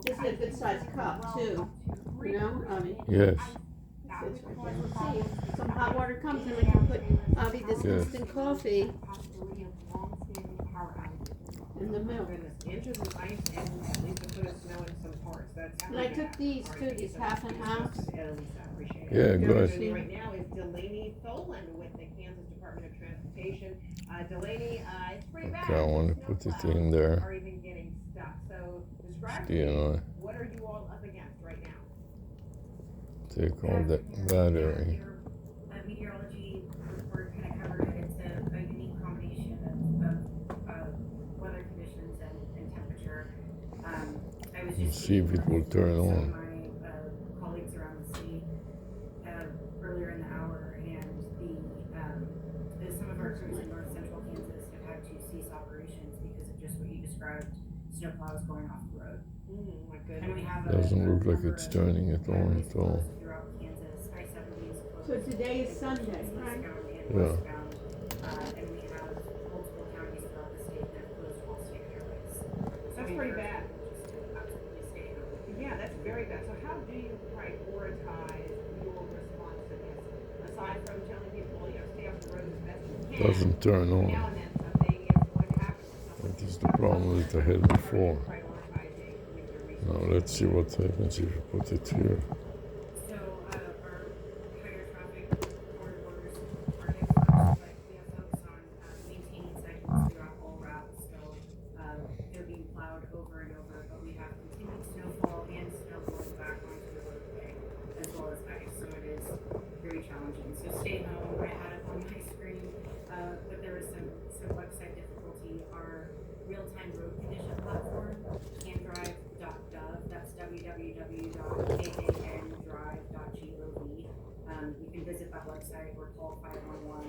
This is a good sized cup too, you know, Yes. Let's see if some hot water comes and we can put, this Yes. instant coffee in the milk. And I took these too, these half and halves. Yeah, good. Right now is Delaney Tholand with the Kansas Department of Transportation. Delaney, it's pretty bad. Okay, I want to put it in there. Are even getting stuck. So describe to You me, know, what are you all up against right now? take all that battery. Meteorology report kind of covered it. It's a unique combination of weather conditions and temperature. I was Let's just see if it will turn some on. of my colleagues around the city earlier in the hour, and some of our crews in north central Kansas have had to cease operations because of just what you described, snowplows going off the road. My goodness. And we have Doesn't look like number it's of turning it on at all. throughout Kansas. I-70 is closed. So today is Sunday, right? Yeah. And we have multiple counties throughout the state that have closed all state highways. So That's we pretty urge bad. people just to absolutely stay home. Yeah, that's very bad. So how do you prioritize your response to this? Aside from telling people, stay off the road as best you can. Doesn't turn Now on. and then something is going to happen. That is the problem that I had before. Prioritizing with your resources. Now let's see what happens if you put it here. So our higher traffic corridors are next up, but we have folks on maintaining cycles throughout all routes. So they're being plowed over and over, but we have continued snowfall and snow blowing back onto the roadway, as well as ice. So it is very challenging. So stay home. I had it on my screen, but there was some website difficulty. Our real-time road condition platform, candrive.gov, that's www.kandrive.gov. You can visit that website or call 511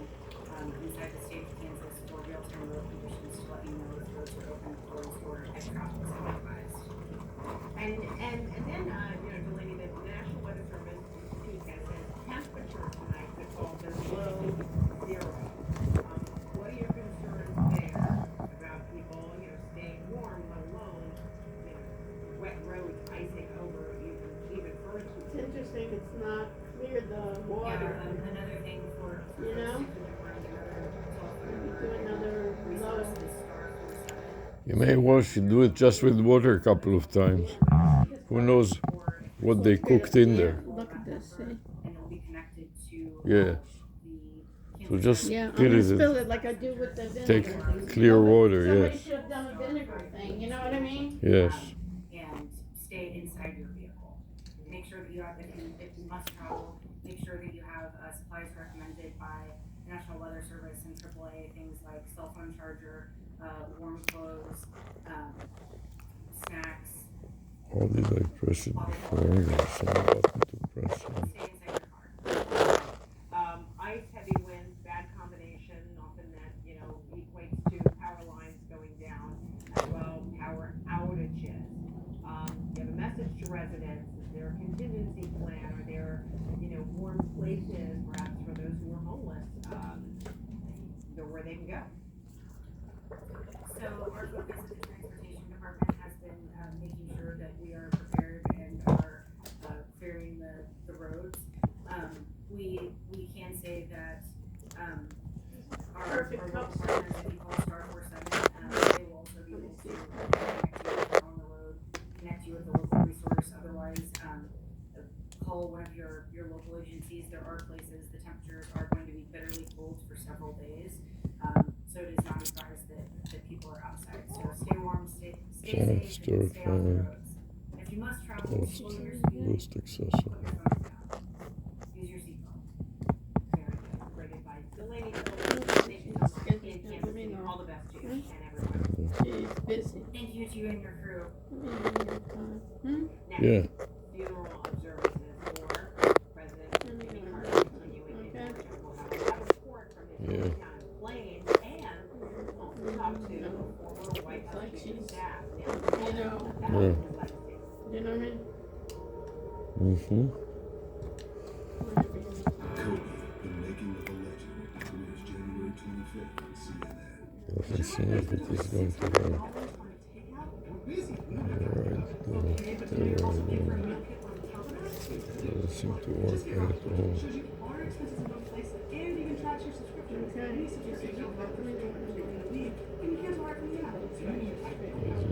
inside the state of Kansas for real-time road conditions to let you know if roads are open, closed, or if traffic is advised. And then, Delaney, the National Weather Service Institute has said temperature tonight could fall below zero. What are your concerns there about people, staying warm, let alone, wet roads icing over even further? It's interesting, it's not clear the water. Yeah, another thing for You know? folks to keep in mind, another Do another resource load. is star 47. You may wash it, do it just with water a couple of times. Who knows what they cooked in there? Look at this, see? And it'll be connected to Yes. the So just Yeah, I'm Spill gonna it. spill it like I do with the vinegar. Take thing. clear water, Somebody yes. should have done a vinegar thing, you know what I mean? Yes. and stay inside your vehicle. Make sure that you have, if you must travel, make sure that you have supplies recommended by National Weather Service and AAA, things like cell phone charger, warm clothes, snacks. How did I press it before? There's some button to press on. Stay inside your car. Ice, heavy winds, bad combination, often that, equates to power lines going down, as well, power outages. You have a message to residents, is there a contingency plan, are there, warm places, perhaps for those who are homeless, where they can go? So our focus as the transportation department has been making sure that we are prepared and are clearing the roads. We can say that our local partners, if you call star 47, they will also be able to connect you on the road, connect you with the local resource. Otherwise, call one of your local agencies. There are places the temperatures are going to be bitterly cold for several days. So it is not advised that people are outside. So stay warm, stay safe, and stay off the roads. If you must travel, slow your speed, Most put accessible. your phone down, use your seatbelt. Very good, great advice. Delaney, thank you so much. And Kansas, all the best to you and everyone. She's busy. Thank you to you and your crew. Next, Yeah. funeral observances for President Jimmy Carter continuing in Georgia. We'll have a report from his Yeah. hometown Plain and also talk to former White House chief of staff. You know, Yeah. you know what I mean? Mm-hmm. Cody, in making the Doesn't seem like it is going to work. Alright, doesn't seem to work at all. It's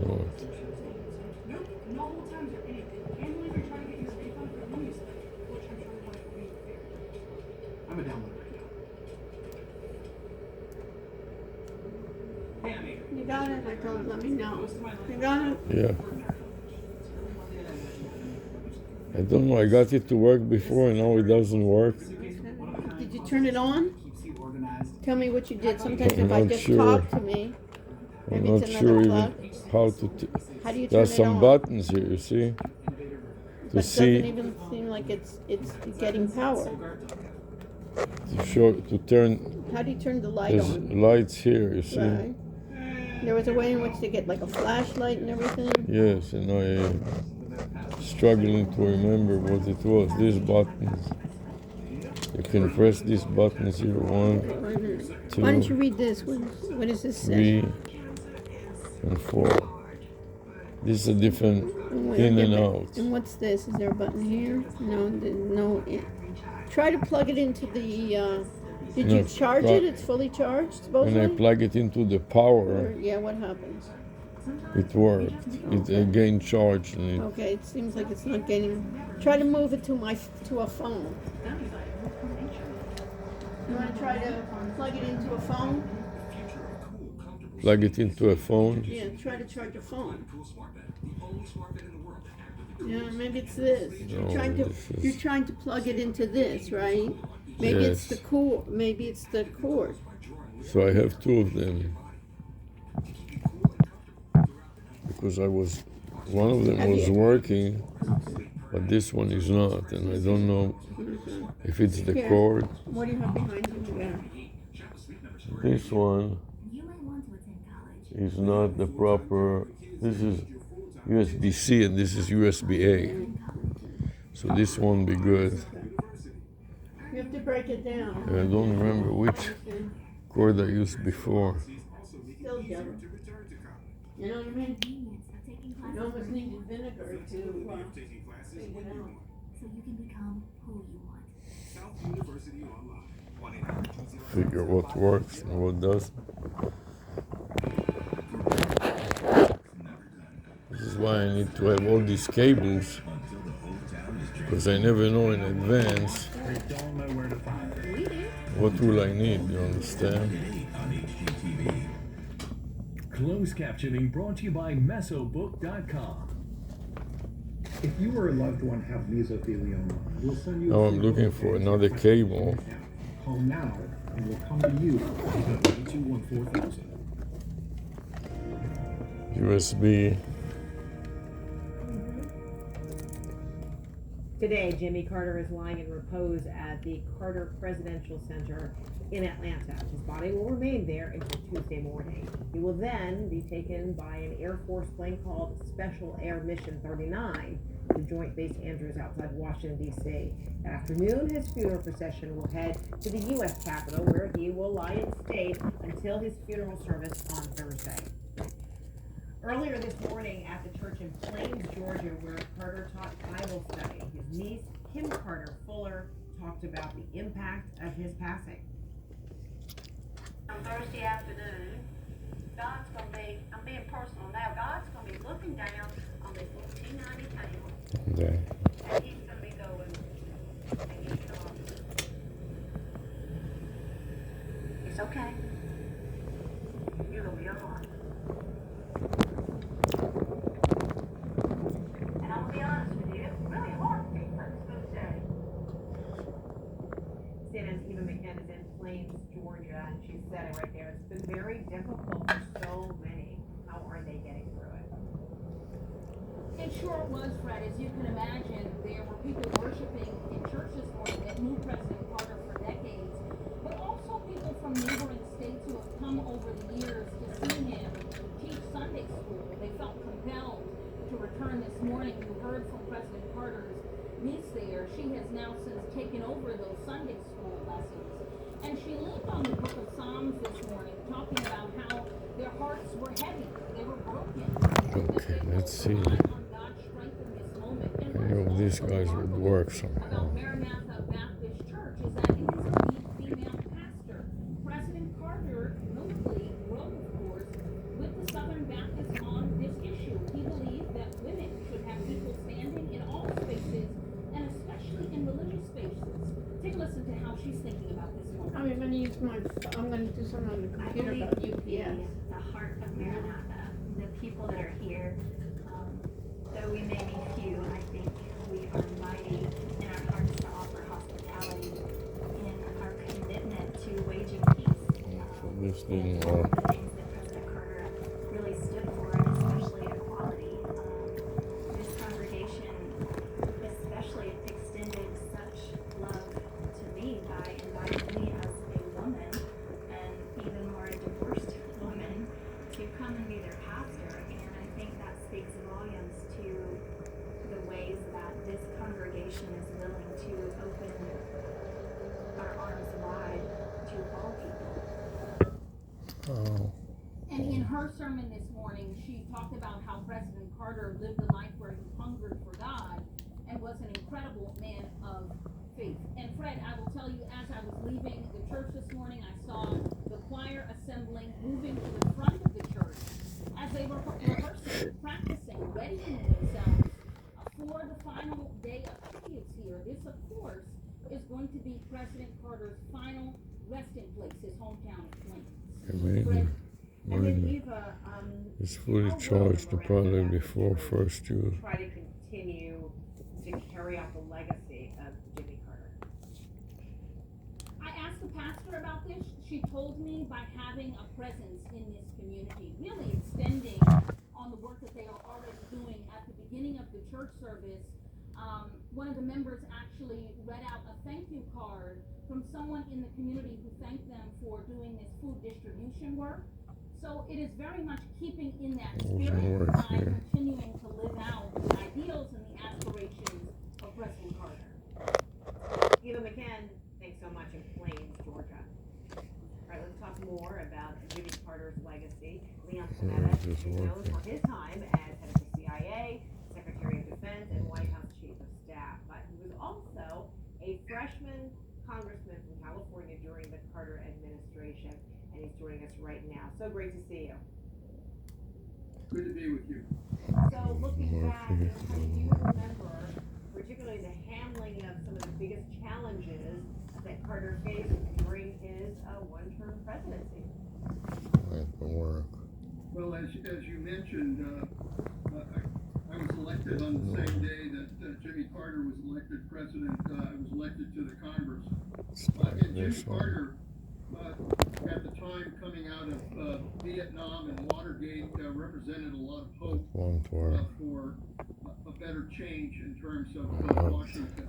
not. I'm a downloader right now. You got it? I told him, let me know. You got it? Yeah. I don't know, I got it to work before and now it doesn't work. Did you turn it on? Keeps you organized. Tell me what you did. Sometimes I'm if I not just sure. talk to me, I'm maybe not it's sure another even plug. how to. How do you turn There's it some on? buttons here, you see? To But it see, doesn't even seem like it's getting power. to show, to turn. How do you turn the light There's on? lights here, you see? Right. There was a way in which to get like a flashlight and everything. Yes, and I'm struggling to remember what it was. These buttons. You can press these buttons here. 1, Why don't you 2, read this? What does this say? 3, and 4. This is a different Wait, in yeah, and but- out. And what's this? Is there a button here? No, no. Try to plug it into the. Did No, you charge try- it? It's fully charged, When I supposedly? plug it into the Or, power, yeah, what happens? it worked. It again charged and it. Okay, it seems like it's not getting. Try to move it to a phone. You want to try to plug it into a phone? Plug it into a phone. Yeah, try to charge a phone. Yeah, maybe it's this. No, this is- You're trying to plug it into this, right? Maybe it's the Yes. cord. Maybe it's the cord. So I have 2 of them. Because one of them Have was you- working, but this one is not, and I don't know if it's the Here. cord. What do you have behind you there? This one You might want to attend college. is not the proper. This is USB-C and this is USB-A. So this won't be good. You have to break it down. I don't remember which cord I used before. Still yellow. You know what I mean? Convenience of taking You classes almost from needed home, vinegar to figure it out. so you can become who you want. Figure what works and what doesn't. This is why I need to have all these cables, because I never know in advance Don't know where to find it. what will I need, you understand? Closed captioning brought to you by mesobook.com. If you or a loved one have mesothelioma, we'll send you. Now I'm looking for another cable. Call now, and we'll come to you. 214,000. USB. Today, Jimmy Carter is lying in repose at the Carter Presidential Center in Atlanta. His body will remain there until Tuesday morning. He will then be taken by an Air Force plane called Special Air Mission 39 to Joint Base Andrews outside Washington, D.C. That afternoon, his funeral procession will head to the U.S. Capitol, where he will lie in state until his funeral service on Thursday. Earlier this morning at the church in Plains, Georgia, where Carter taught Bible study, his niece, Kim Carter Fuller, talked about the impact of his passing. On Thursday afternoon, God's going to be, I'm being personal now, God's going to be looking down on this little teeny table, There. and he's going to be going, and he's going, it's okay. You're going to be all right. And I'm going to be honest with you, it's really hard for me for this good day. CNN's Eva McKenna is in Plains, Georgia, and she said it right there. It's been very difficult for so many. How are they getting through it? It sure was, Fred. As you can imagine, there were people worshiping in church this morning that knew President Carter for decades, but also people from neighboring states who have come over the years to see him teach Sunday school. They felt compelled to return this morning. You heard from President Carter's niece there. She has now since taken over those Sunday school lessons. And she leaned on the book of Psalms this morning, talking about how hearts were heavy. They were broken. Okay, let's see. On God's strength in this moment. And I what know is these also guys would work somehow. about Maranatha Baptist Church is that it is a lead female pastor. President Carter notably wrote, of course, with the Southern Baptists on this issue. He believed that women should have equal standing in all spaces, and especially in religious spaces. Take a listen to how she's thinking about this moment. I'm gonna use I'm gonna do something on the I computer believe about the UPS. heart of Maranatha, the people that are here. Though we may be few, I think we are mighty in our hearts to offer hospitality in our commitment to waging peace. So this didn't And one work. of the things that President Carter really stood for, and especially equality. This congregation, especially extended such love to me by inviting me as a woman, and even more a divorced woman, to come and be their pastor. And I think that speaks volumes to the ways that this congregation is willing to open our arms wide to all people. Oh, And in her sermon this morning, she talked about how President Carter lived a life where he hungered for God and was an incredible man of faith. And Fred, I will tell you, as I was leaving the church this morning, I saw the choir assembling, moving to the front of the church as they were rehearsing, practicing, readying themselves for the final day of tributes here. This, of course, is going to be President Carter's final resting place, his hometown of Flint. maybe. And then Maybe. Eva, It's fully charged to probably before first use. try to continue to carry out the legacy of Jimmy Carter. I asked the pastor about this. She told me by having a presence in this community, really extending on the work that they are already doing. At the beginning of the church service, one of the members actually read out a thank you card from someone in the community who thanked them for doing this food distribution work. So it is very much keeping in that spirit by continuing to live out the ideals and the aspirations of President Carter. Eva McCann, thanks so much in Plains, Georgia. All right, let's talk more about Jimmy Carter's legacy. Leon Panetta is known for his time as head of the CIA, Secretary of Defense, and White House Chief of Staff. But he was also a freshman congressman from California during the Carter administration, and he's joining us right now. So great to see you. Good to be with you. So looking back, how do you remember, particularly the handling of some of the biggest challenges that Carter faced during his one-term presidency? Well, as you mentioned, I was elected on the same day that Jimmy Carter was elected president. I was elected to the Congress. And Jimmy Carter, at the time coming out of Vietnam and Watergate, represented a lot of hope for a better change in terms of Washington.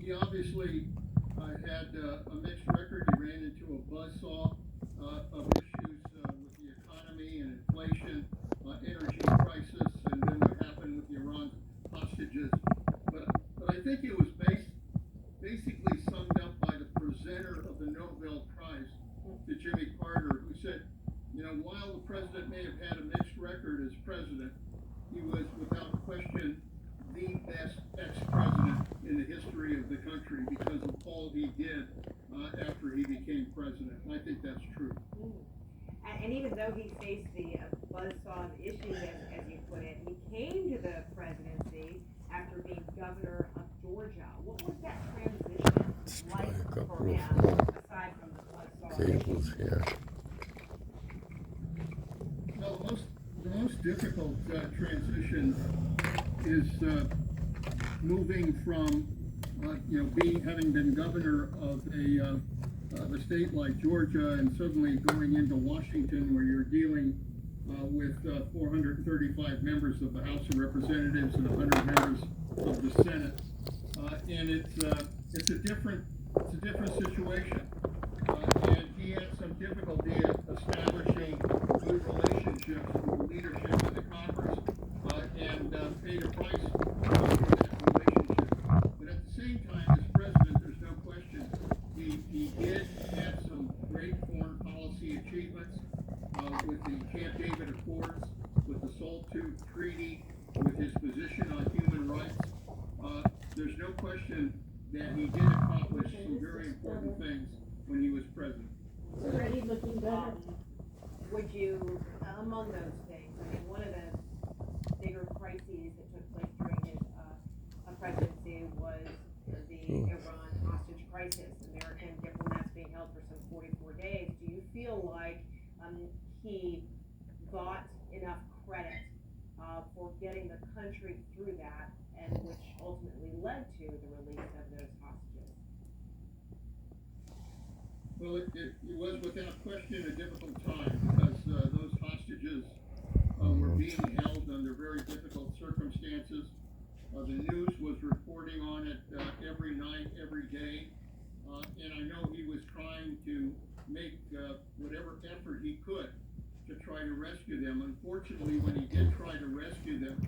He obviously had a mixed record. He ran into a buzzsaw of issues with the economy and inflation, energy crisis, and then what happened with the Iran hostages. But I think it was basically summed up by the presenter of the Nobel Prize to Jimmy Carter, who said, while the president may have had a mixed record as president, he was without question the best ex-president in the history of the country because of all he did after he became president. And I think that's true. And even though he faced the buzzsaw of issues, as you put it, he came to the presidency after being governor of Georgia. What was that transition like for him, aside from the buzzsaw cables issues? here. Well, the most difficult transition is moving from having been governor of a state like Georgia and suddenly going into Washington, where you're dealing with 435 members of the House of Representatives and 100 members of the Senate, and it's a different situation. And he had some difficulty establishing good relationships with the leadership of the Congress, and paid a price for that relationship. But at the same time, as president, there's no question he did have some great foreign policy achievements. accomplished some very important things when he was president. Already looking better. Would you, among those things, I mean, one of the bigger crises that took place during his presidency was the Iran hostage crisis. American diplomats being held for some 44 days. Do you feel like he got enough credit for getting the country through that, and which ultimately led to the release of those hostages? Well, it was without question a difficult time because those hostages were being held under very difficult circumstances. The news was reporting on it every night, every day, and I know he was trying to make whatever effort he could to try to rescue them. Unfortunately, when he did try to rescue them,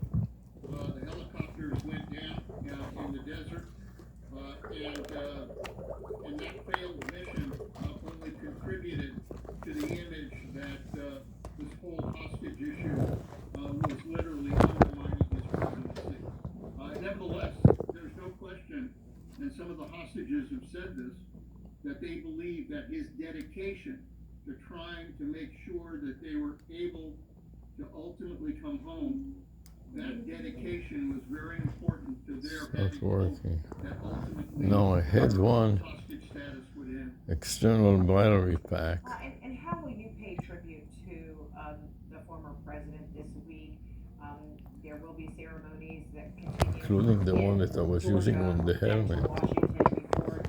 the helicopters went down in the desert, and that failed mission only contributed to the image that this whole hostage issue was literally undermining his presidency. Nevertheless, there's no question, and some of the hostages have said this, that they believe that his dedication to trying to make sure that they were able to ultimately come home, that dedication was very important to their Not working. that ultimately No, I had one hostage status would end. external battery pack. And how will you pay tribute to the former president this week? There will be ceremonies that continue, Including the one that I was using on the helmet. Washington before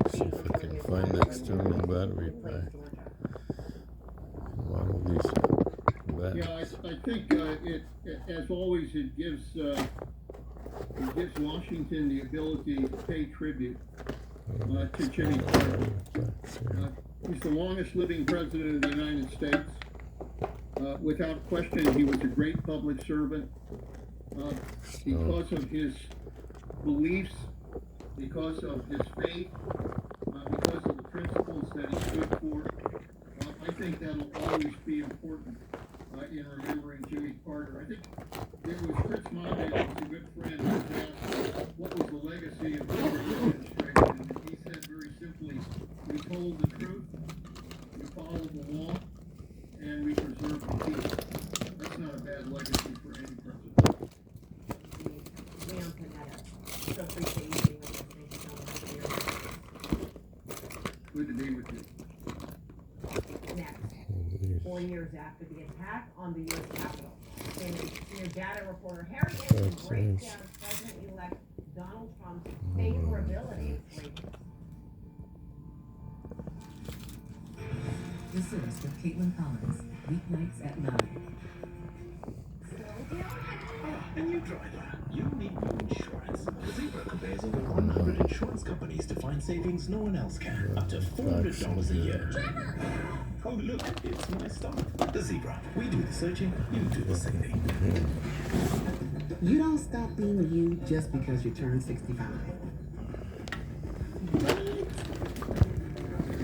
See if I can find the external battery pack. One of these Yeah, I think it, as always, it gives Washington the ability to pay tribute to Jimmy Carter. He's the longest living president of the United States. Without question, he was a great public servant because of his beliefs, because of his faith, because of the principles that he stood for. I think that'll always be important in remembering Jimmy Carter. I think it was Fritz Mondale, who's a good friend, who asked what was the legacy of the Carter administration, and he said very simply, we told the truth, we followed the law, and we preserved the peace. That's not a bad legacy for any president. Leon Panetta. So appreciate you being with us. Thank you so much. Good to be with you. Next, 4 years after the attack on the U.S. Capitol, senior data reporter Harry Anderson breaks down President-elect Donald Trump's favorability ratings. The Source with Caitlin Collins, weeknights at 9. And you driver, you need new insurance. Zebra compares over 100 insurance companies to find savings no one else can. Up to $400 a year. Oh look, it's my start. The Zebra. We do the searching, you do the saving. You don't stop being you just because you turn 65. What?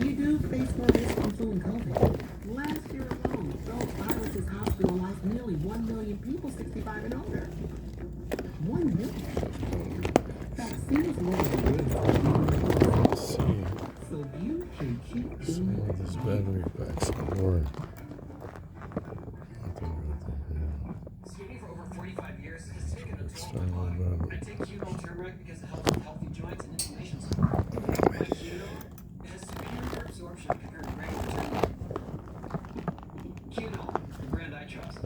You do face more risk from flu and COVID. Last year alone, those viruses hospitalized nearly 1 million people 65 and older. 1 million. Vaccines lower the risk. So you can keep some doing of these battery packs work. Skinny for over 45 years has taken a toll on External my body. battery. I take Keto turmeric because it helps with healthy joints and inflammation support. My Keto has superior absorption compared to regular turmeric. Keto, the brand I trust.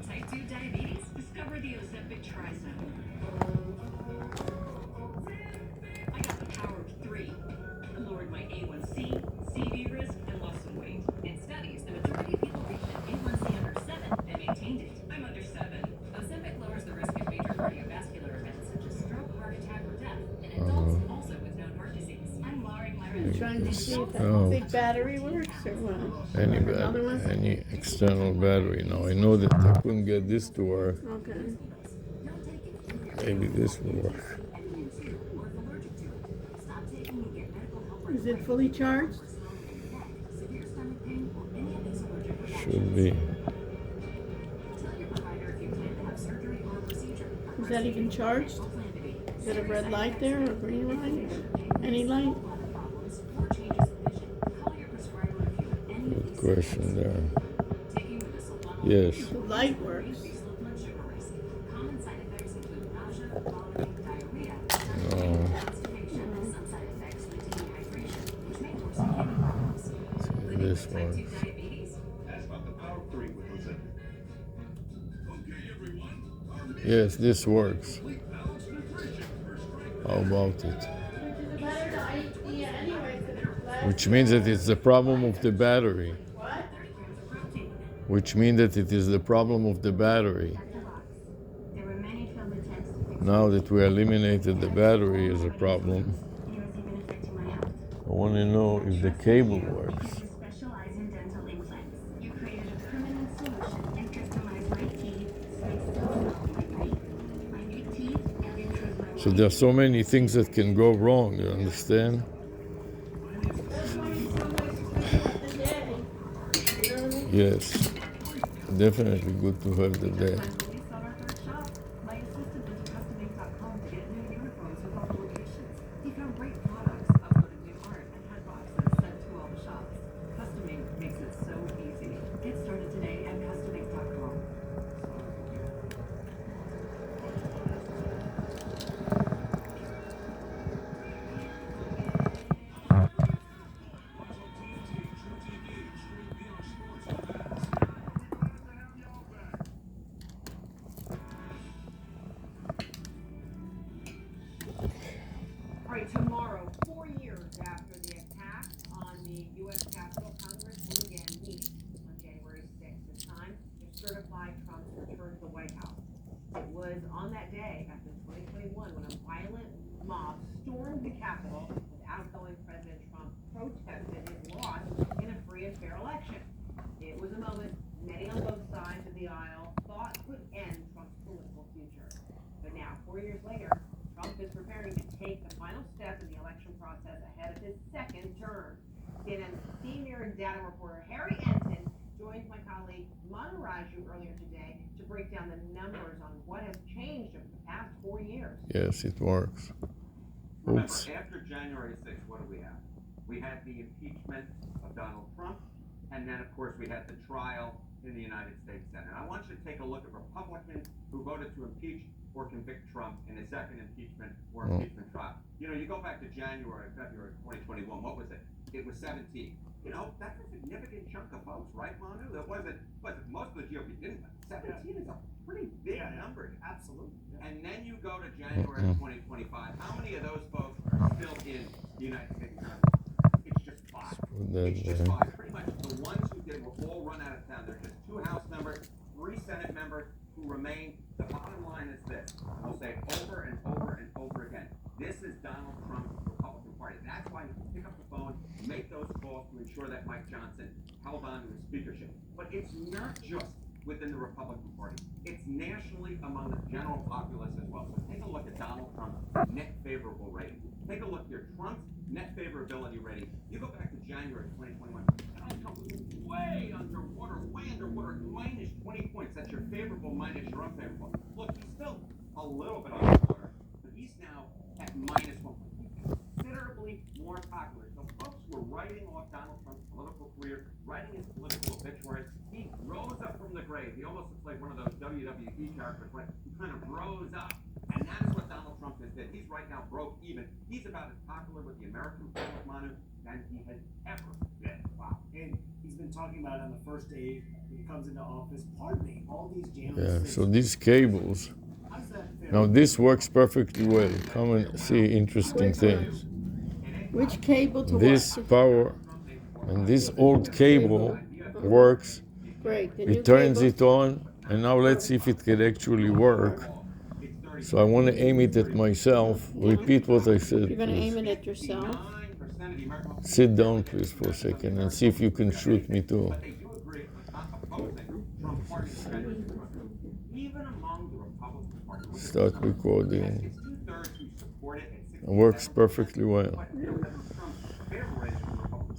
Type 2 diabetes? Discover the Ozempic Trisome. I got the power of 3. I lowered my A1C, CV risk, and lost some weight. In studies, the majority of people reached an A1C under 7 and maintained it. I'm under 7. Ozempic lowers the risk of major cardiovascular events such as stroke, heart attack, or death in adults also with known heart disease. I'm lowering my risk. Trying to see if that big battery works or what. Another one? Any external battery. Now I know that I couldn't get this to work. Okay. Maybe this will work. Is it fully charged? Should be. Is that even charged? Is it a red light there or a green light? any light? Good question there. Yes. The light works. No. See, this one. Yes, this works. How about it? Which means that it's the problem of the battery. Which means that it is the problem of the battery. Now that we eliminated the battery as a problem, I want to know if the cable works. So there are so many things that can go wrong, you understand? Yes, definitely good to have the day. All right, tomorrow, 4 years after the attack on the U.S. Capitol, Congress will again meet on January 6th. This time to certify Trump's return to the White House. It was on that day, back in 2021, when a violent mob stormed the Capitol as outgoing President Trump protested his loss in a free and fair election. It was a moment many on both sides of the aisle thought could end Trump's political future. But now, 4 years later, Trump is preparing to take the final step in the election process ahead of his second term. CNN senior data reporter Harry Enton joined my colleague Manu Raju earlier today to break down the numbers on what has changed over the past 4 years. Yes, it works. Remember, Oops. after January 6th, what do we have? We had the impeachment of Donald Trump, and then, of course, we had the trial in the United States Senate. I want you to take a look at Republicans who voted to impeach or convict Trump in a second impeachment or impeachment trial. You know, you go back to January, February 2021, what was it? It was 17. You know, that's a significant chunk of votes, right, Manu? That wasn't most of the GOP didn't. 17 is a pretty big number. Absolutely. Yeah. And then you go to January 2025. How many of those folks are still in the United States Congress? It's just 5. It's just 5. Pretty much the ones who did were all run out of town. There's just 2 House members, 3 Senate members who remain. The bottom line is this. I'll say it over and over and over again. This is Donald Trump's Republican Party. That's why you pick up the phone, make those calls to ensure that Mike Johnson held on to his speakership. But it's not just within the Republican Party. It's nationally among the general populace as well. So take a look at Donald Trump's net favorable rating. Take a look here. Trump's net favorability rating. You go back to January 2021. Donald Trump was way underwater, minus 20 points. That's your favorable minus your unfavorable. Look, he's still a little bit underwater, but he's now at minus 1 point. He's considerably more popular. So folks were writing off Donald Trump's political career, writing his political obituary. He rose up from the grave. He almost looks like one of those WWE characters, right? He kind of rose up. And that is what Donald Trump has did. He's right now broke even. He's about as popular with the American public, Manu, than he has ever been. Wow. And he's been talking about it on the first day when he comes into office. Pardon me, all these January 6th. Yeah, so these cables. Now this works perfectly well. Come and see interesting things. Which cable to This what? power and this old cable works. Great. The new It turns cable? it on, and now let's see if it can actually work. So I want to aim it at myself. Repeat what I said. You're going to Please. aim it at yourself? Sit down, please, for a second, and see if you can shoot me too. Start recording. It works perfectly well.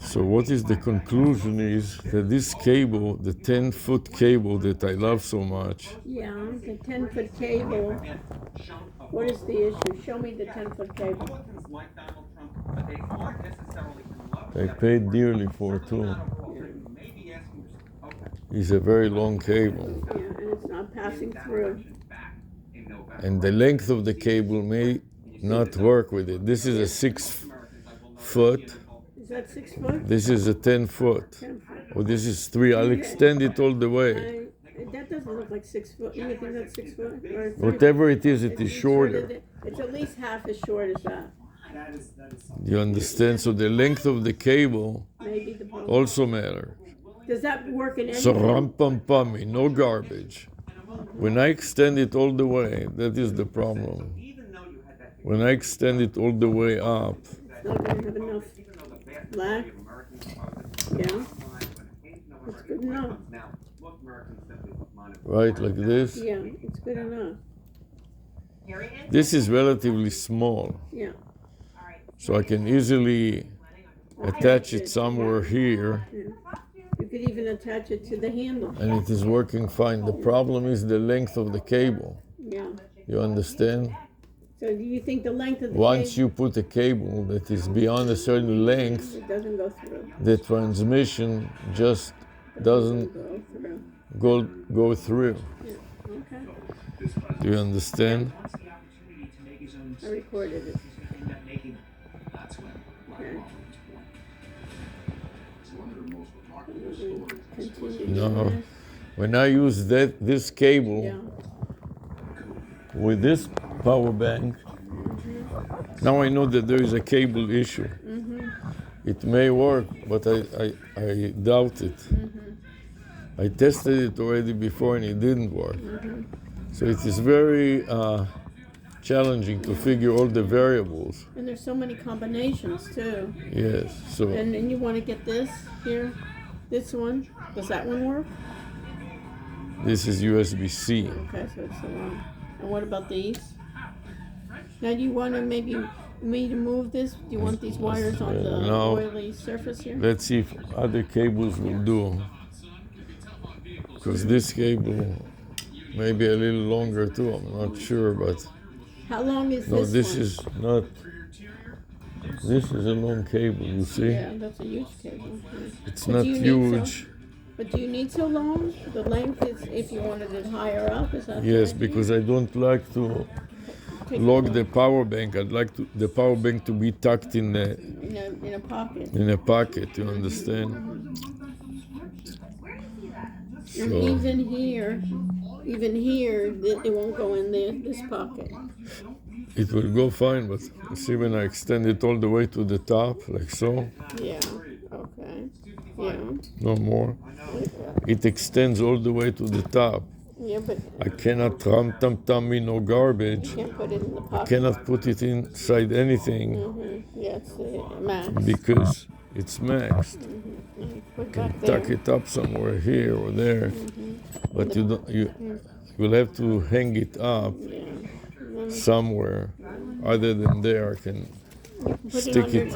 So what is the conclusion is that this cable, the 10-foot cable that I love so much. Yeah, the 10-foot cable. What is the issue? Show me the 10-foot cable. Republicans like Donald Trump, but they I paid dearly for it too. It's a very long cable. Yeah, and it's not passing through. And the length of the cable may not work with it. This is a 6 foot. Is that 6 foot? This is a 10 foot. 10 foot. Or this is 3. I'll extend it all the way. That doesn't look like 6 foot. You think that's 6 foot? Or Whatever it is shorter. It's at least half as short as that. You understand? So the length of the cable Maybe the problem. also matters. Does that work in any? So ram-pam-pammy, no garbage. When I extend it all the way, that is the problem. When I extend it all the way up, It's not going to have enough black. Yeah. It's good enough. right, like this. Yeah, it's good enough. This is relatively small. Yeah. So I can easily attach it somewhere here. Yeah. You could even attach it to the handle. And it is working fine. The problem is the length of the cable. Yeah. You understand? So do you think the length of the Once cable, you put a cable that is beyond a certain length, it doesn't go through? the transmission just doesn't go through. Yeah. Okay. Do you understand? I recorded it. Okay. Continue. No. When I use this cable Yeah. with this power bank, now I know that there is a cable issue. It may work, but I doubt it. I tested it already before and it didn't work. So it is very challenging to figure all the variables. And there's so many combinations too. Yes, so And then you want to get this here, this one. Does that one work? this is USB-C. Okay, so it's the one. And what about these? Now, do you want to maybe me to move this? Do you want these wires on the No. oily surface here? Let's see if other cables will do. Because this cable may be a little longer too, I'm not sure, but How long is no, this this one? is not, this is a long cable, you see? Yeah, that's a huge cable. Yeah. It's But not do you need huge. But do you need so long? The length is if you wanted it higher up, is that Yes, the idea? because I don't like to Take lock it the power bank. I'd like the power bank to be tucked in in a pocket. a pocket, you understand? And So even here, it won't go in this pocket. it will go fine, but see when I extend it all the way to the top, like so, Yeah. Okay. Yeah. no more. It extends all the way to the top. Yeah, but I cannot tum-tum-tum no garbage. you can't put it in the I pocket. cannot put it inside anything Yeah, it's the max. because it's maxed. Put it Can back there. tuck it up somewhere here or there, but you don't. You will have to hang it up Yeah. somewhere. Other than there, I can stick it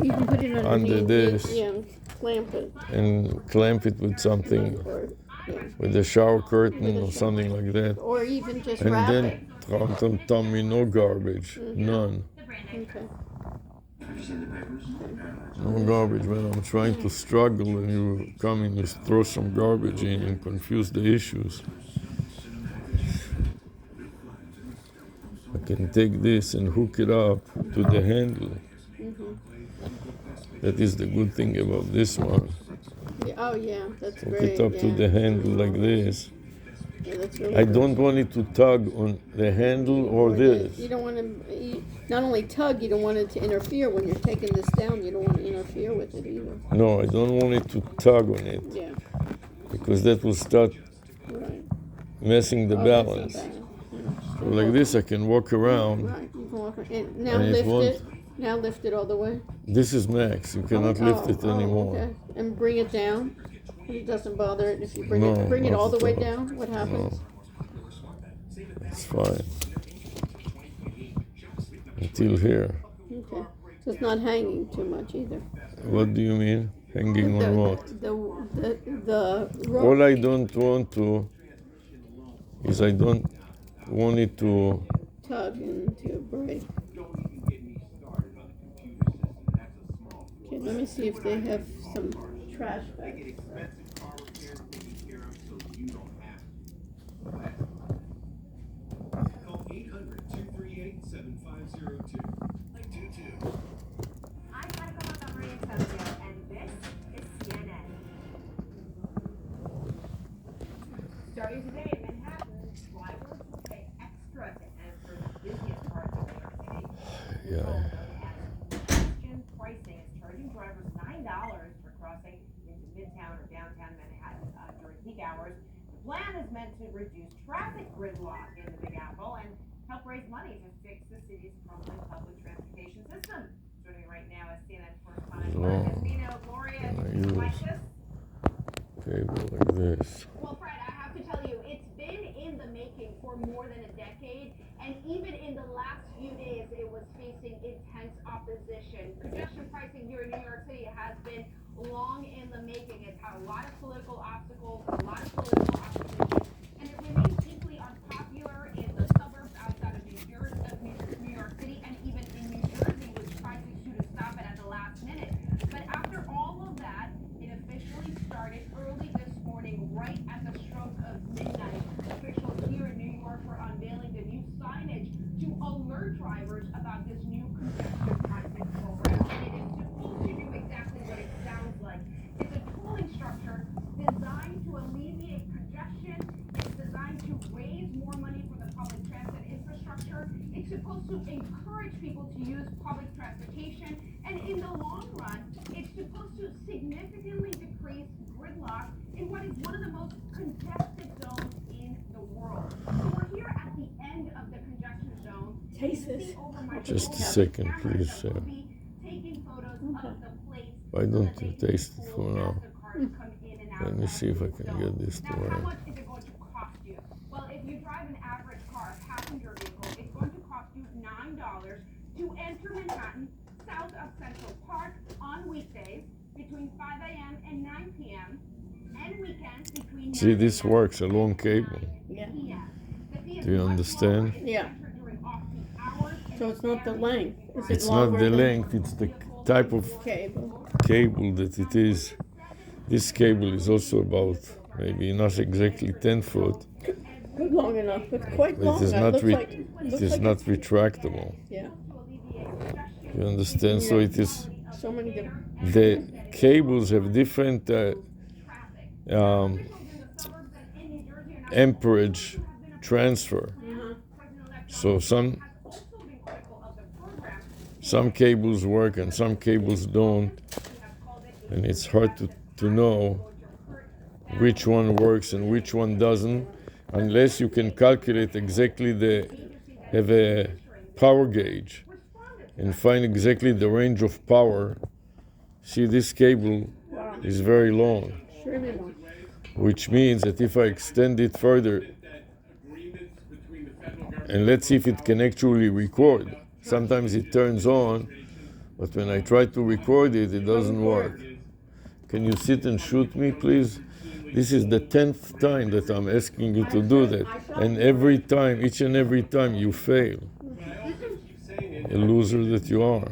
You can put it under underneath this. it, yeah, clamp it. and clamp it with something, Or, yeah. with a shower curtain or something like that. Or even just And wrap then it. tum-tum-tummy, no garbage, none. Okay. No garbage, man. I'm trying to struggle and you come and you throw some garbage in and confuse the issues. I can take this and hook it up to the handle. That is the good thing about this one. Yeah, oh yeah, that's Hook great. it up to yeah. the handle like this. Yeah, that's really I good. don't want it to tug on the handle or this. You don't want to, not only tug, you don't want it to interfere when you're taking this down. You don't want to interfere with it either. No, I don't want it to tug on it Yeah, because that will start right. messing the Oh, that's not balance. bad. Yeah. So like this, I can walk around. Right, you can walk, and now And it lift won't- it. Now lift it all the way. This is max. You cannot lift it anymore. Okay. And bring it down. It doesn't bother it if you bring No, it. Bring it not all the at way all. down. What happens? It's fine. Until here. Okay. So it's not hanging too much either. What do you mean? Hanging on what? The rope. All I don't want to is I don't want it to Tug into break. Okay, Let me see if they have some trash They bags. get expensive car repairs taken care of so you don't have to. Call 800-238-7502. Like 22. I'm Monica Montgomery in Tokyo, and this is CNN. Starting today in Manhattan, drivers will pay extra to enter the busiest parts of New York City. Yeah. Known as congestion pricing is charging drivers $9 for crossing into Midtown or downtown Manhattan during peak hours. The plan is meant to reduce traffic gridlock in the Big Apple and help raise money to fix the city's crumbling public transportation system. Joining me right now is CNN correspondent Gloria Casino. Gloria, Can I do you like use this? cable like this? Well, Fred, I have to tell you, it's been in the making for more than a decade, and even in the last few days, it was facing intense opposition. Congestion pricing here in New York City has been long in the making. It's had a lot of political obstacles, a lot of political opposition, and it remains deeply unpopular in the suburbs outside of New York City, and even in New Jersey, which tried to stop it at the last minute. But after all of that, it officially started early this morning, right at the stroke of midnight. Officials here in New York were unveiling the new signage to alert drivers about this new congestion pricing program. And it is supposed to do exactly what it sounds like. It's a tolling structure designed to alleviate congestion. It's designed to raise more money for the public transit infrastructure. It's supposed to encourage people to use public transportation. And in the long run, it's supposed to significantly decrease gridlock in what is one of the most congested zones in the world. So we're here at the end of the congestion zone. Taste this. Just a second, please, Sarah. Why don't you taste it for now? Let me see if I can get this to Now, how work. much is it going to cost you? Well, if you drive an average car, a passenger vehicle, it's going to cost you $9 to enter Manhattan, south of Central Park, on weekdays between 5 a.m. and 9 p.m., and weekends between See, this works, a long cable. Yeah. Do you understand? Yeah. So it's not the length. Is it It's not longer the than length, it's the type of cable? cable that it is. This cable is also about maybe not exactly 10 foot. Long enough, but quite It long is enough. not, Looks like, it looks is like not it's- retractable. Yeah. You understand? So it is, So many different. the cables have different amperage transfer. So some cables work and some cables don't, and it's hard to know which one works and which one doesn't unless you can calculate exactly have a power gauge and find exactly the range of power. See, this cable is very long, Extremely long. which means that if I extend it further, and let's see if it can actually record. Sometimes it turns on, but when I try to record it, it doesn't work. Can you sit and shoot me, please? This is the 10th time that I'm asking you to do that, and every time, each and every time, you fail. A loser that you are.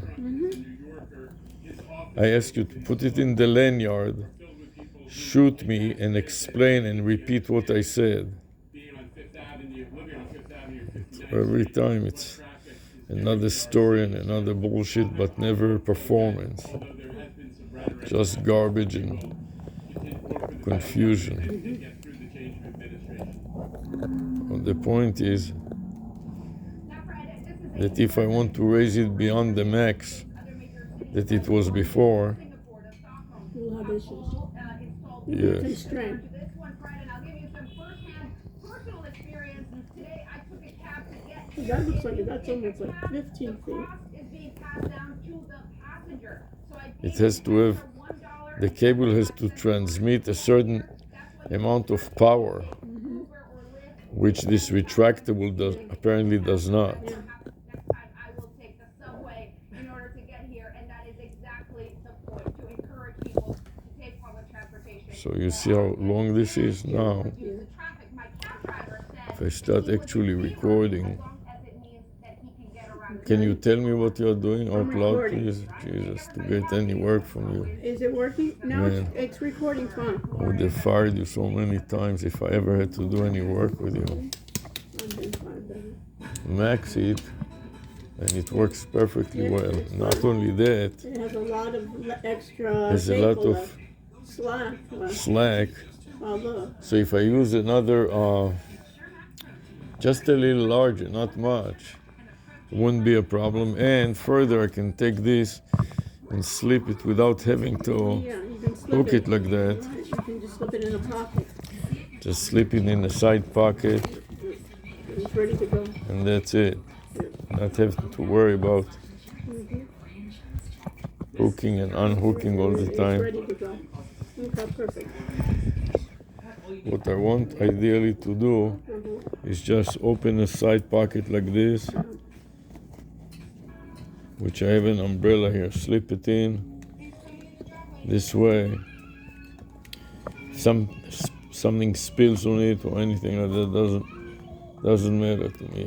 I ask you to put it in the lanyard, shoot me, and explain and repeat what I said. Every time it's another story and another bullshit, but never performance. Just garbage and confusion. Well, the point is that if I want to raise it beyond the max that it was before, You'll have issues. yes. Constrained. That looks like that's almost like 15 feet. It has to have, the cable has to transmit a certain amount of power, which this retractable apparently does not. So you see how long this is now? If I start actually recording, Can you tell me what you're doing out I'm loud, recording. please? Jesus, to get any work from you. Is it working? No, Man. it's recording fine. I would have fired you so many times if I ever had to do any work with you. I'm doing fine, baby. Max it, and it works perfectly Yeah, well. it's Not fine. only that, It has a lot of extra there's a lot cable of left. Slack left. slack. Oh, look. So if I use another, just a little larger, not much, it wouldn't be a problem. And further, I can take this and slip it without having to Yeah, you can slip hook it like that. Right, you can just slip it in a pocket. Just slip it in the side pocket, It's ready to go. and that's it. Not having to worry about hooking and unhooking all the It's time. ready to go. Okay, perfect. What I want ideally to do is just open a side pocket like this, which I have an umbrella here, slip it in this way. Something spills on it or anything like that doesn't matter to me.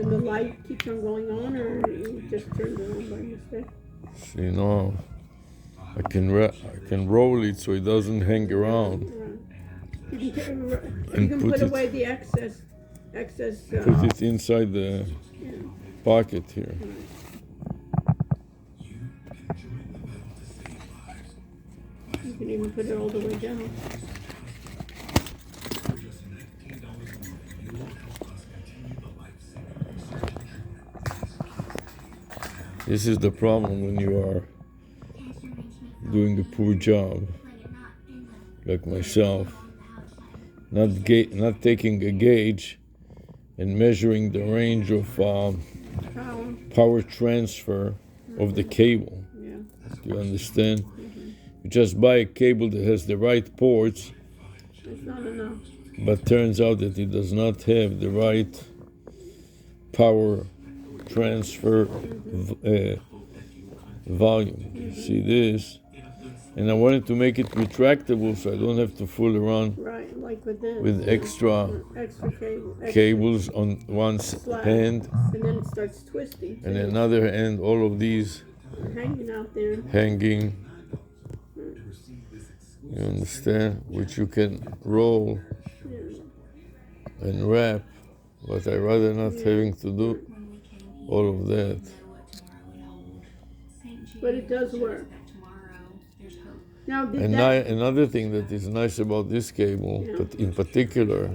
And the light keeps on going on, or you just turned it on by mistake? So, you know, I can roll it so it doesn't hang around. You can, And put put it- away the excess. Put it inside the pocket here. You can even put it all the way down. This is the problem when you are doing a poor job, like myself, not taking a gauge and measuring the range of power transfer of the cable. Yeah. Do you understand? You just buy a cable that has the right ports, It's not enough. but turns out that it does not have the right power transfer volume. You see this? And I wanted to make it retractable so I don't have to fool around Right, like with this. with extra cable. cables on one Slack. hand, And then it starts twisting. and another hand, all of these Hanging out there. hanging. You understand? Which you can roll and wrap, but I rather not having to do all of that. But it does work. Now, did And that... another thing that is nice about this cable, but in particular,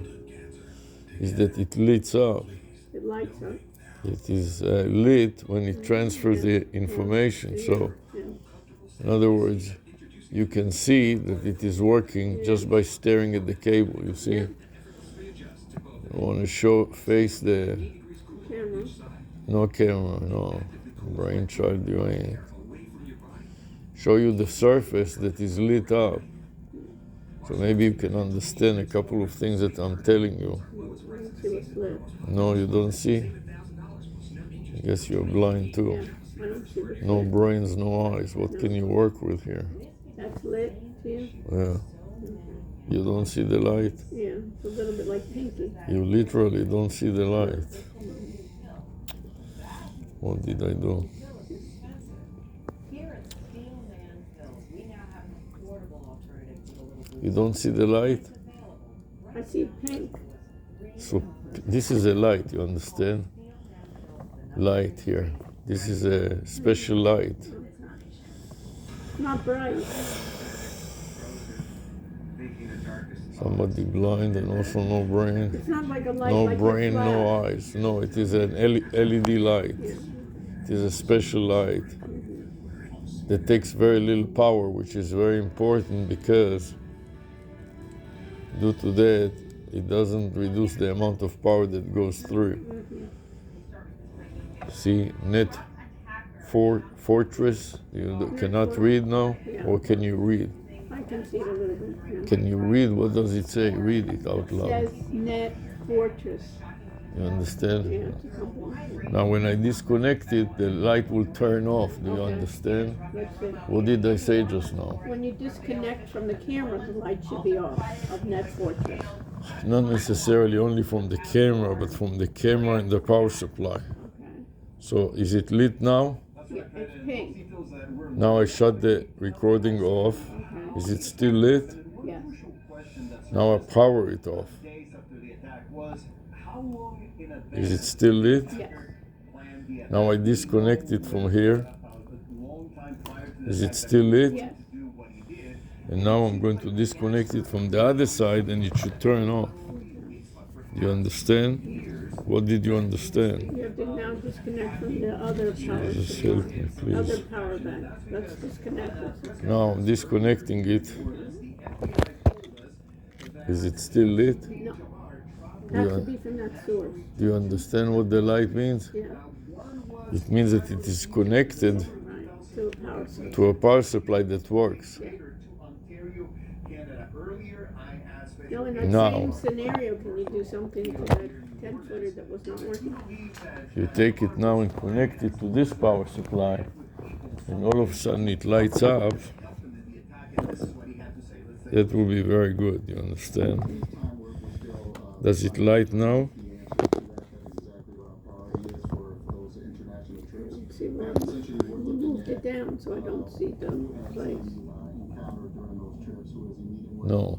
is that it lights up. It lights up. It is lit when it transfers the information. So, in other words, you can see that it is working just by staring at the cable. You see, I want to face the Camera. no camera, no brainchild doing it. Show you the surface that is lit up, so maybe you can understand a couple of things that I'm telling you. See what's lit. No, you don't see. I guess you're blind too. I don't see what's No lit. brains, no eyes. What can you work with here? That's lit, too? Yeah. You don't see the light. Yeah, it's a little bit like pinky. You literally don't see the light. What did I do? Here at Steel Mansfield, we now have an affordable alternative to the little You don't see the light? I see pink. So this is a light, you understand? Light here. This is a special light. Not bright. Somebody blind and also no brain. It's not like a light No like brain, your no flash. eyes. No, it is an LED light. It is a special light that takes very little power, which is very important because due to that, it doesn't reduce the amount of power that goes through. See, net fortress, you cannot read now, or can you read? I can see it a little bit. Yeah. Can you read? What does it say? Read it out It loud. says Net Fortress. You understand? Yeah, it's a company. Now when I disconnect it, the light will turn off. Do you understand? That's it. What did I say just now? When you disconnect from the camera, the light should be off of Net Fortress. Not necessarily only from the camera, but from the camera and the power supply. So is it lit now? Yeah, it's pink. Now I shut the recording off. Is it still lit? Yes. Now I power it off. Is it still lit? Yes. Now I disconnect it from here. Is it still lit? Yes. And now I'm going to disconnect it from the other side and it should turn off. You understand? What did you understand? You have to now disconnect from the other power Just supply. help me, please. Other power bank. Let's disconnect it. Now I'm disconnecting it. Is it still lit? No. It has to be from that source. Do you understand what the light means? Yeah. It means that it is connected Right. To a power supply. to a power supply that works. No, in that Now. same scenario, can you do something to that 10-footer that was not working? You take it now and connect it to this power supply, and all of a sudden it lights up. That will be very good, you understand? Does it light now? See where you moved it down so I don't see the place. No.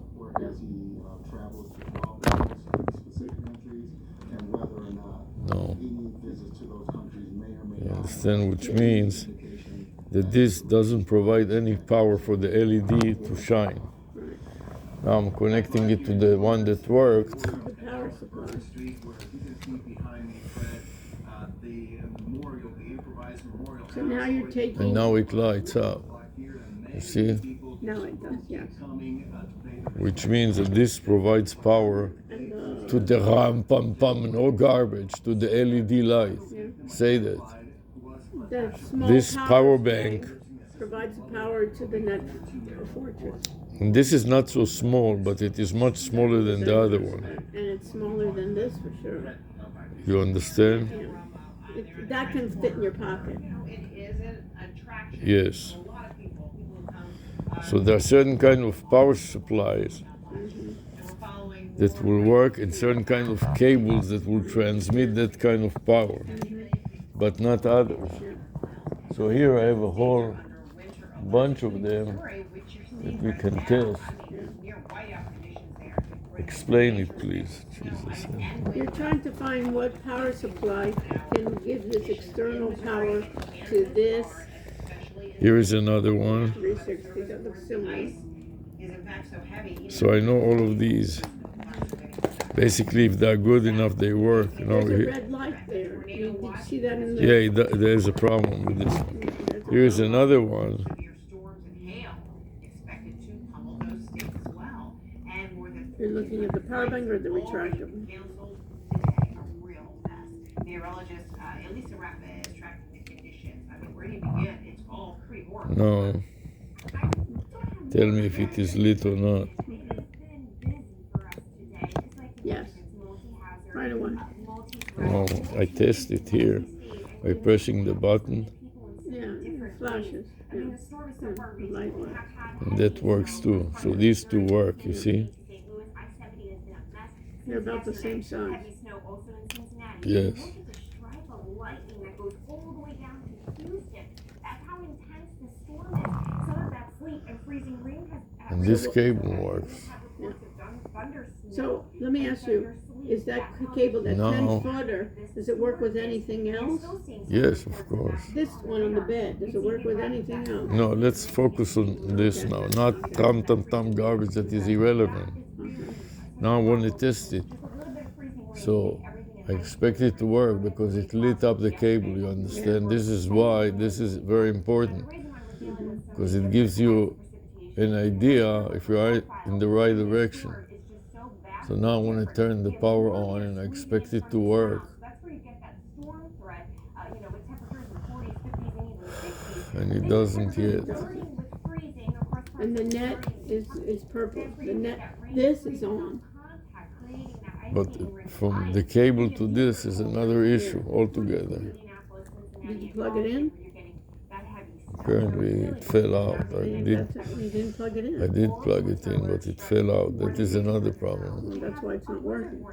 No. You understand, which means that this doesn't provide any power for the LED to shine. Now I'm connecting it to the one that worked. The power supply. So now you're taking. And now it lights up. You see? Now it does, yes. Which means that this provides power And to the ram pam pam, no garbage, to the LED light. Say that. the small This power bank, provides power to the net fortress. and this is not so small, but it is much smaller than the other one. And it's smaller than this for sure. You understand? Yeah. That can fit in your pocket. It is an attraction. Yes. A lot of people come. So there are certain kind of power supplies that will work, and certain kind of cables that will transmit that kind of power, but not others. So here I have a whole bunch of them that we can test. Explain it, please. Jesus. You're trying to find what power supply can give this external power to this Here is another one. 360 that looks similar. So I know all of these. Basically, if they're good enough, they work. You know, There's a red light there. Did you see that in the? yeah, there's a problem with this. Here's another one. You're looking at the power bank or the retractable? Neurologist, at least a rapid tracking the conditions. I mean, where do you begin? It's all pretty horrible. No. Tell me if it is lit or not. Yes. Right away. Oh, I test it here by pressing the button, Yeah, it flashes. Yeah. The light works. and that works too. So these two work, you see? They're about the same size. Yes. And this cable works. Yeah. So let me ask you, is that cable, that No. 10-footer, does it work with anything else? Yes, of course. This one on the bed, does it work with anything else? No, let's focus on this now, not tam garbage that is irrelevant. Now I want to test it. So I expect it to work because it lit up the cable, you understand? This is why this is very important, because it gives you an idea if you are in the right direction. So now I want to turn the power on and I expect it to work. And it doesn't yet. And the net is purple. The net, this is on. But from the cable to this is another issue altogether. Did you plug it in? Apparently it fell out. You didn't plug it in. I did plug it in, but it fell out. That is another problem. Well, that's why it's not working.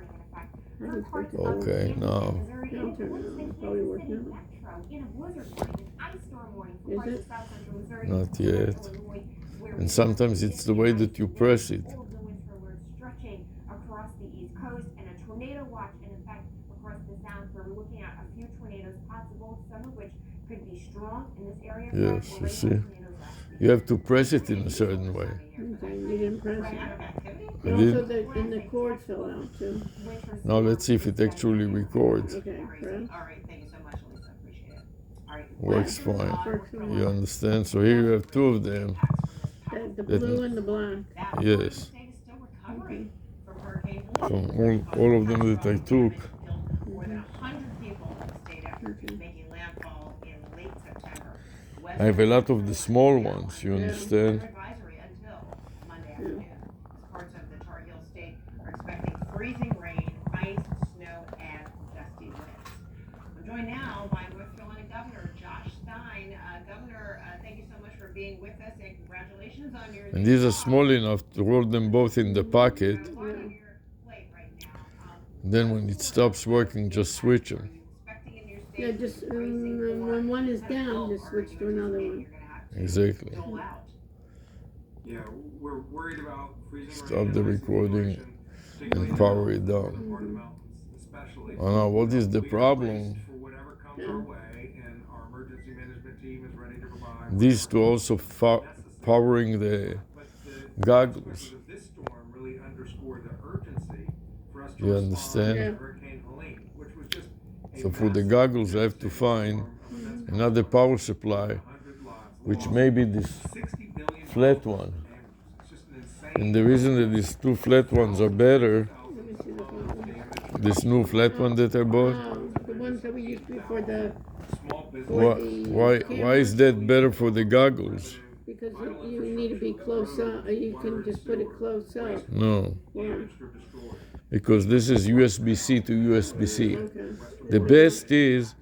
How do you Okay, now. Down turn around, probably working out. In a blizzard warning, an ice storm warning for Is parts it? of south central Missouri, Not yet. Illinois, where And sometimes it's the way that you press it. all of the winter alerts stretching across the east coast and a tornado watch, and in fact across the south, where we're looking at a few tornadoes possible, some of which could be strong in this area. Yes, you see. You have to press it in a certain way. Okay, you didn't press it. I And also did. the cord fell out too. Now let's see if it actually records. Okay, press. All right, thank you so much, Lisa, appreciate it. All right. Works fine. Works fine. You understand? So here you have two of them. The blue and the black. Yes. State is still recovering from Hurricane From Helene. all of them that I took. More than 100 people in the state after making landfall in late September. I have a lot of the small ones, you understand? Advisory until Monday afternoon. Parts of the Tar Heel state are expecting freezing rain, ice, snow, and gusty winds. I'm joined now by North Carolina Governor Josh Stein. Governor, thank you so much for being with us, and congratulations on your. And these are small enough to roll them both in the pocket. Then when it stops working, just switch them. Yeah, just when one is down, just switch to another one. Exactly. Yeah, we're worried about freezing Stop the recording and power it down. Oh no, what is the problem? For whatever comes our way, and our emergency management team is ready to provide. These two also powering the goggles. This storm really underscored the urgency for us to You respond understand? to Hurricane Helene, which was just So for the goggles, I have to find another power supply, which may be this flat one. And the reason that these two flat ones are better, this new flat one that I bought, The ones that we used before the. why is that better for the goggles? Because you need to be close up. You can just put it close up. No, Why? because this is USB-C to USB-C. Okay. The best is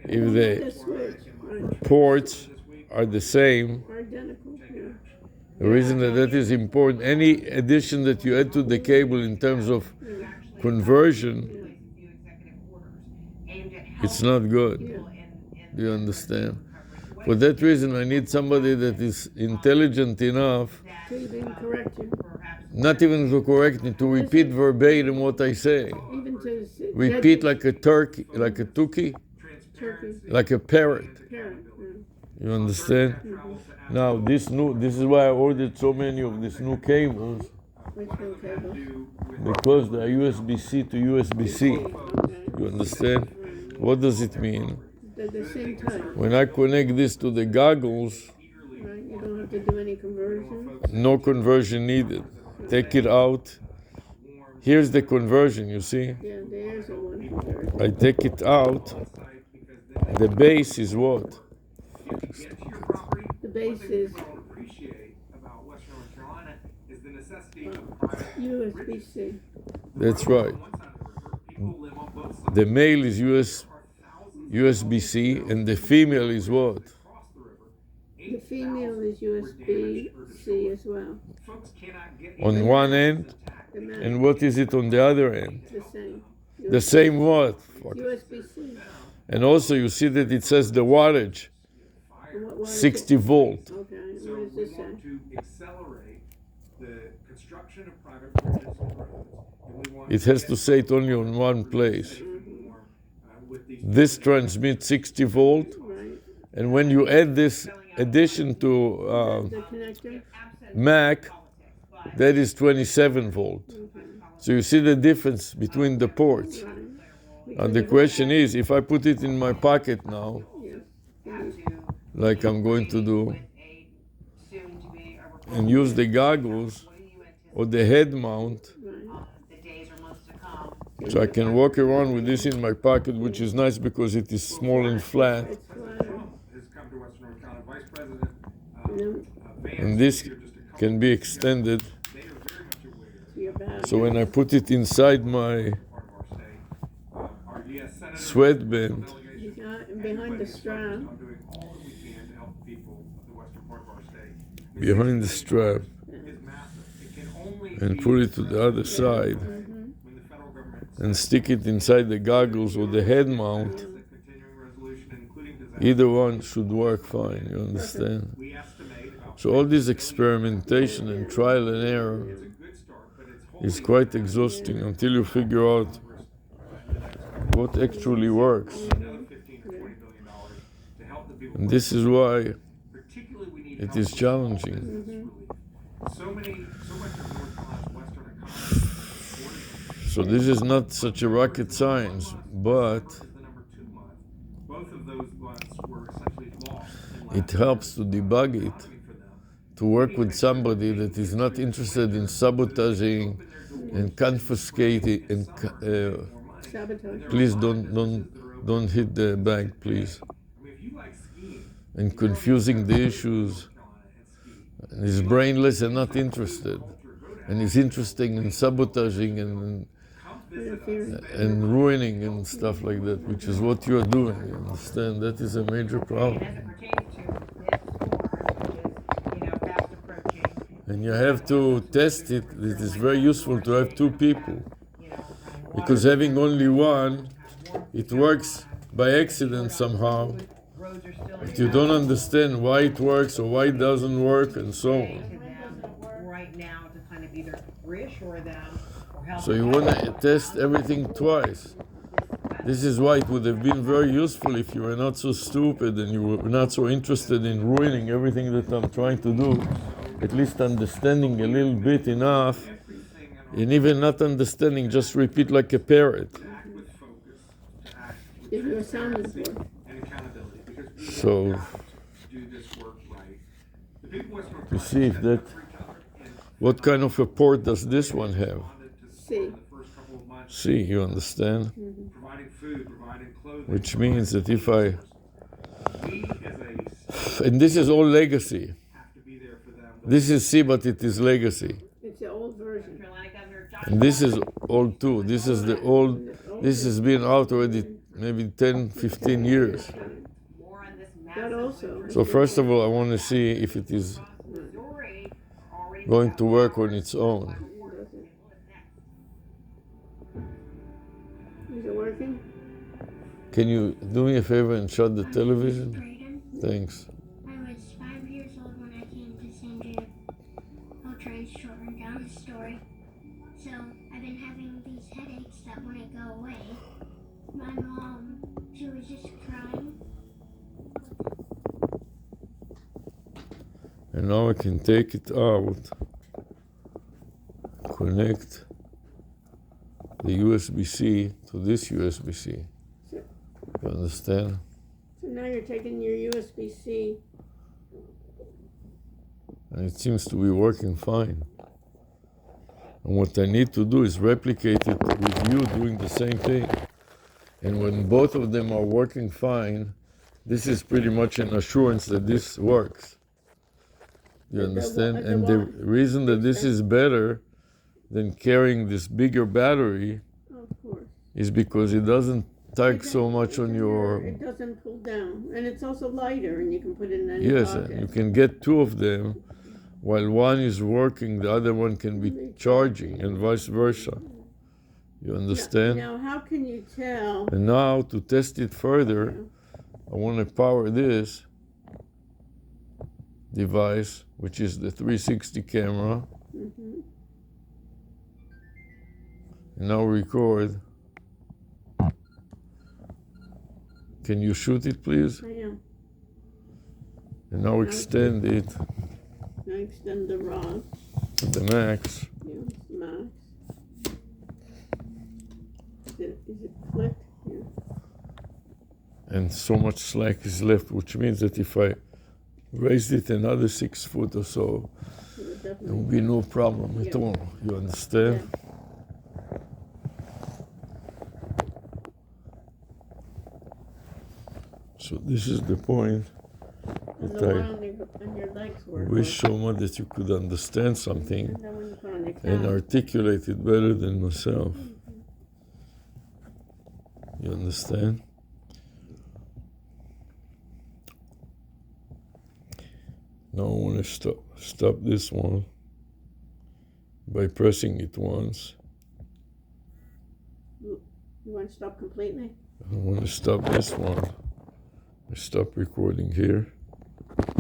if the switch. Right. ports are the same. Identical. Yeah. The reason that is important, any addition that you add to the cable in terms of conversion, it's not good. Do you understand? For that reason, I need somebody that is intelligent enough, To even correct you. not even to correct me, to repeat verbatim what I say. Even to Repeat like a turkey, like a turkey, turkey. like a parrot. Parent. You understand? Now, this is why I ordered so many of these new cables, Which one cable? because they are USB-C to USB-C. You understand? What does it mean? They're the same type. When I connect this to the goggles, Right? You don't have to do any conversion. no conversion needed. Take it out. Here's the conversion, you see? Yeah, there's a one conversion. I take it out. The base is what? The base is USB-C. That's right. The male is USB-C and the female is what? The female is USB-C as well. On one end, The man. and what is it on the other end? The same. The same what? USB-C. And also you see that it says the wattage, What is 60 it? volt. Okay, what does this say? To accelerate the construction of private bridges and roads, and we want It has to say it only on one place. This transmits 60 volt, Right. and when you add this addition to The connector. Mac, that is 27 volt. So you see the difference between the ports. And the question is, if I put it in my pocket now, like I'm going to do, and use the goggles or the head mount, so I can walk around with this in my pocket, which is nice because it is small and flat. And this can be extended. So when I put it inside my sweatband, Behind the strap. behind the strap, and put it to the other side, and stick it inside the goggles or the head mount, either one should work fine, you understand? So all this experimentation and trial and error is quite exhausting until you figure out what actually works. And this is why it is challenging. So this is not such a rocket science, but it helps to debug it, to work with somebody that is not interested in sabotaging and confiscating and please don't hit the bank, please. And confusing the issues. And he's brainless and not interested. And he's interested in sabotaging and ruining and stuff like that, which is what you are doing, you understand? That is a major problem. And you have to test it. It is very useful to have two people. Because having only one, it works by accident somehow. But you don't understand why it works or why it doesn't work and so on. So you want to test everything twice. This is why it would have been very useful if you were not so stupid and you were not so interested in ruining everything that I'm trying to do. At least understanding a little bit enough, and even not understanding, just repeat like a parrot. If you're sounding board. So, to see if that, what kind of a port does this one have? C. C, you understand? Which means that if I, and this is all legacy. This is C, but it is legacy. It's the old version. And this is old too. This is the old, this has been out already maybe 10, 15 years. That also. So first of all, I want to see if it is going to work on its own. Is it working? Can you do me a favor and shut the television? Thanks. I was 5 years old when I came to San Diego. I'll try and shorten down the story. So, I've been having these headaches that wouldn't go away. My mom, she was just crying. And now I can take it out, connect the USB-C to this USB-C. You understand? So now you're taking your USB-C. And it seems to be working fine. And what I need to do is replicate it with you doing the same thing. And when both of them are working fine, this is pretty much an assurance that this works. You understand? And the reason that this is better than carrying this bigger battery is because it doesn't tug so much on your... It doesn't pull down. And it's also lighter, and you can put it in any Yes, pocket. you can get two of them. While one is working, the other one can be charging, and vice versa. You understand? Now, how can you tell? And now, to test it further, I want to power this device, which is the 360 camera. Mm-hmm. And now record. Can you shoot it, please? I am. And now extend it Now extend the rod. to the max. Yeah, max. Is it clicked? Yeah. And so much slack is left, which means that if I raised it another 6 foot or so, there will be no problem at all. You understand? Yeah. So this is the point And that the one I on your legs work. wish so much that you could understand something And then when you put on the and couch. articulate it better than myself. You understand? Now I want to stop this one by pressing it once. You want to stop completely? I want to stop this one. I stop recording here.